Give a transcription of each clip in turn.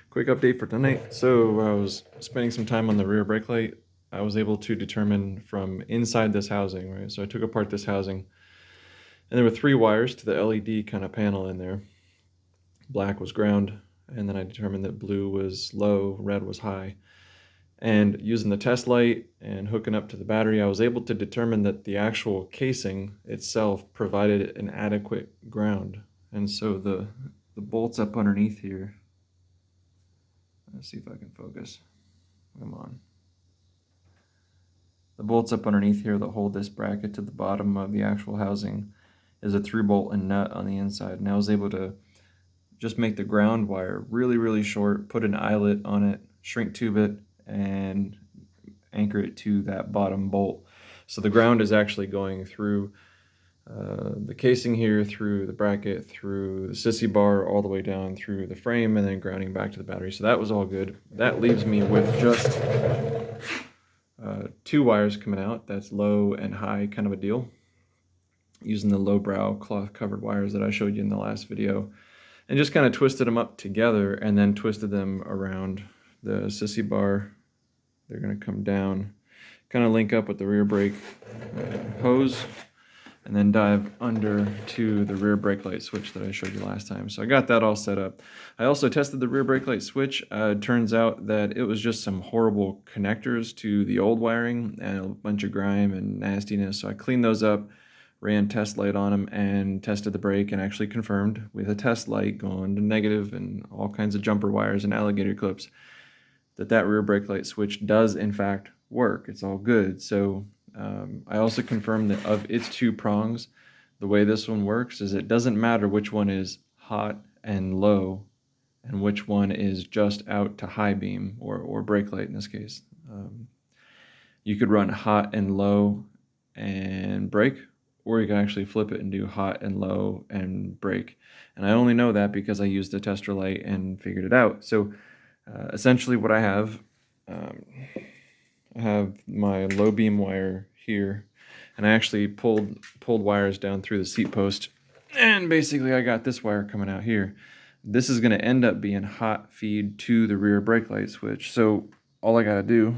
Quick update for tonight. So I was spending some time on the rear brake light. I was able to determine from inside this housing, right? So I took apart this housing, and there were 3 wires to the LED kind of panel in there. Black was ground, and then I determined that blue was low, red was high. And using the test light and hooking up to the battery, I was able to determine that the actual casing itself provided an adequate ground. And so the bolts up underneath here, let's see if I can focus. Come on. The bolts up underneath here that hold this bracket to the bottom of the actual housing is a 3-bolt and nut on the inside. And I was able to just make the ground wire really, really short, put an eyelet on it, shrink tube it, and anchor it to that bottom bolt. So the ground is actually going through the casing here, through the bracket, through the sissy bar, all the way down through the frame, and then grounding back to the battery. So that was all good. That leaves me with just 2 wires coming out. That's low and high kind of a deal, using the lowbrow cloth covered wires that I showed you in the last video, and just kind of twisted them up together and then twisted them around the sissy bar. They're going to come down, kind of link up with the rear brake hose, and then dive under to the rear brake light switch that I showed you last time. So I got that all set up. I also tested the rear brake light switch. It turns out that it was just some horrible connectors to the old wiring and a bunch of grime and nastiness. So I cleaned those up, ran test light on them, and tested the brake, and actually confirmed with a test light going to negative and all kinds of jumper wires and alligator clips that rear brake light switch does in fact work. It's all good. So I also confirmed that of its 2 prongs, the way this one works is it doesn't matter which one is hot and low and which one is just out to high beam or brake light in this case. You could run hot and low and brake, or you can actually flip it and do hot and low and brake. And I only know that because I used the tester light and figured it out. So essentially what I have my low beam wire here, and I actually pulled wires down through the seat post, and basically I got this wire coming out here. This is going to end up being hot feed to the rear brake light switch. So all I got to do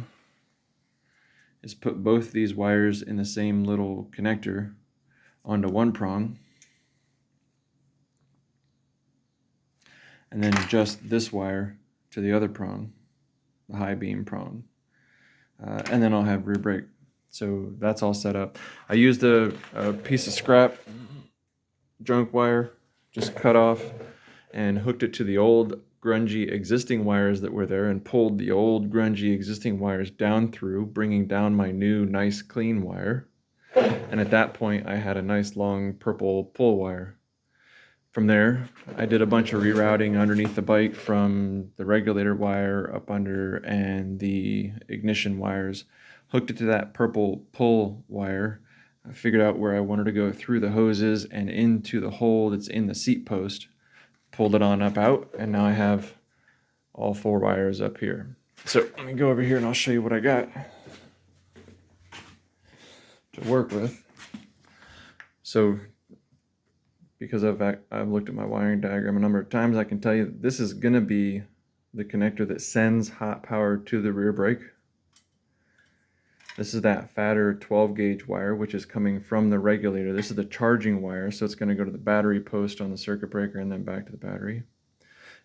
is put both these wires in the same little connector onto one prong, and then just this wire to the other prong, the high beam prong, and then I'll have rear brake. So that's all set up. I used a piece of scrap junk wire, just cut off, and hooked it to the old grungy existing wires that were there, and pulled the old grungy existing wires down through, bringing down my new nice clean wire. And at that point I had a nice long purple pull wire. From there, I did a bunch of rerouting underneath the bike from the regulator wire up under and the ignition wires, hooked it to that purple pull wire. I figured out where I wanted to go through the hoses and into the hole that's in the seat post, pulled it on up out, and now I have all 4 wires up here. So let me go over here and I'll show you what I got to work with. So because I've looked at my wiring diagram a number of times, I can tell you that this is going to be the connector that sends hot power to the rear brake. This is that fatter 12 gauge wire, which is coming from the regulator. This is the charging wire, so it's going to go to the battery post on the circuit breaker and then back to the battery.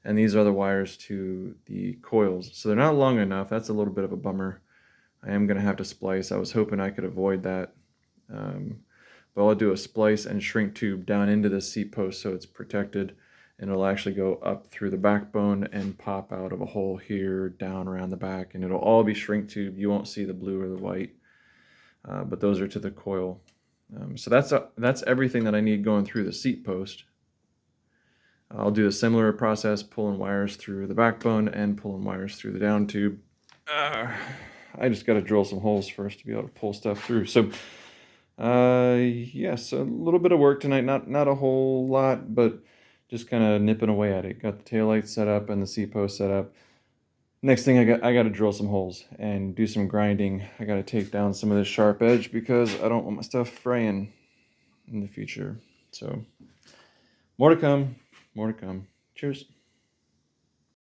And these are the wires to the coils. So they're not long enough. That's a little bit of a bummer. I am going to have to splice. I was hoping I could avoid that. But I'll do a splice and shrink tube down into the seat post so it's protected, and it'll actually go up through the backbone and pop out of a hole here down around the back, and it'll all be shrink tube. You won't see the blue or the white, but those are to the coil. So that's everything that I need going through the seat post. I'll do a similar process, pulling wires through the backbone and pulling wires through the down tube. I just got to drill some holes first to be able to pull stuff through. So yes, a little bit of work tonight, not a whole lot, but just kind of nipping away at it. Got the taillight set up and the seat post set up. Next thing I got to drill some holes and do some grinding. I got to take down some of this sharp edge because I don't want my stuff fraying in the future. So more to come. Cheers.